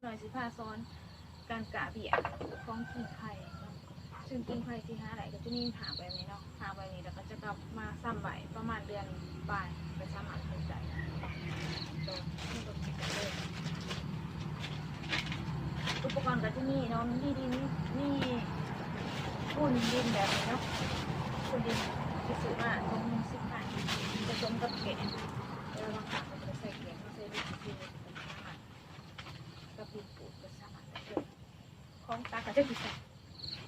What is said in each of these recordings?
หน่อยสิพาซ้อนการกะเบียของกิ่งไผ่ซึ่งกิ่งไผ่ที่หาไหลก็จะนี่หาแบบนี้เนาะหาแบบนี้แล้วก็จะกลับมาซ้ำใบประมาณเดือนปลายไปสามารถเข้าใจโดนนี่ก็คิดกันเลยอุปกรณ์ก็จะนี่เนาะนี่ดินนี่ปูนดินแบบนี้เนาะปูนดินที่ซื้อมาตรง10 บาทผสมกับแกะแล้วบางครั้งก็จะใส่แกะมาใส่ลูกชิ้นกับดินปูนก็สามารถได้เลยของตาก็จะติดใส่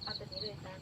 เอาตัวนี้เลยตา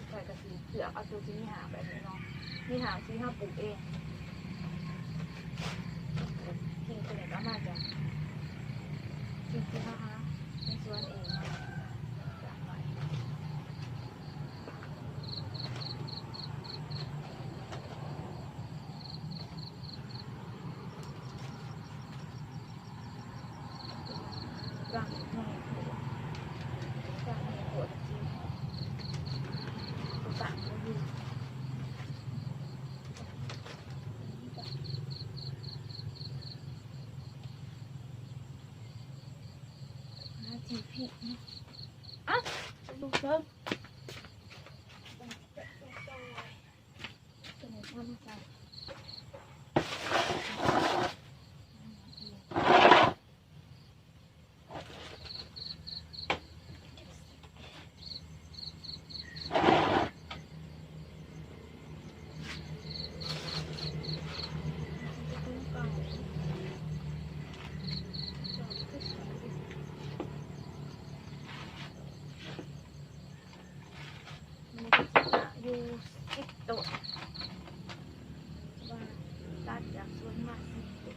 ใส่กระสีเผือกเอาตัวที่นี่หาแบบนี้เนาะนี่หาที่ห้าปลูกเองทิ้งตัวไหนก็มาจากทิ้งที่ห้าในสวนเองจากไหนร่างในร่างในปวดจริงต่างกันอยู่จีพีอ่ะดูเชิงตัวไหนทำใจอยู่10 ตัวว่าตัดจากส่วนมาก10 ตัว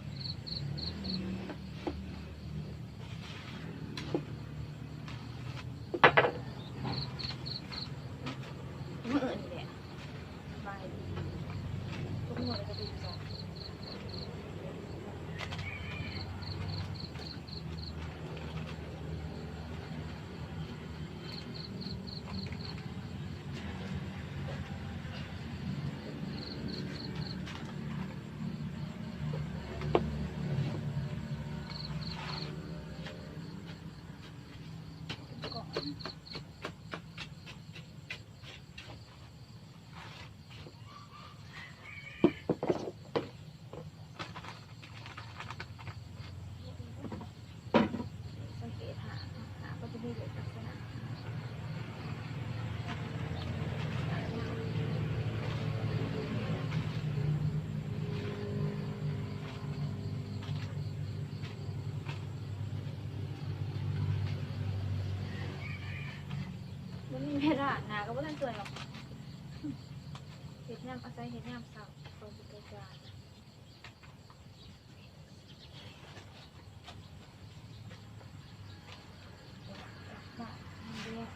มื่ออื่นเนี่ยสบายดีทุกหมดเลยก็ดีจ้ะสังเกตหาก็จะมีเหล็กลักษณะมันมีเวลาหนาก็ไม่ทันตัวหรอกเห็ดน้ำอาศัยเห็ดน้ำสาวคนจะไปการบ้านเรียก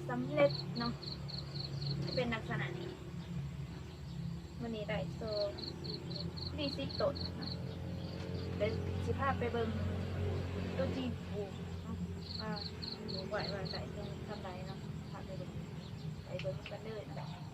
สำเร็จเนาะเป็นลักษณะนี้วันนี้ได้โซดีซิตดเนาะเดี๋ยวสิพาไปเบิ่งตัวจีนปูเนาะปลูกไว้ว่าใส่เครื่องทำไรเนาะพาไปเบิ่งกันเลยเนาะ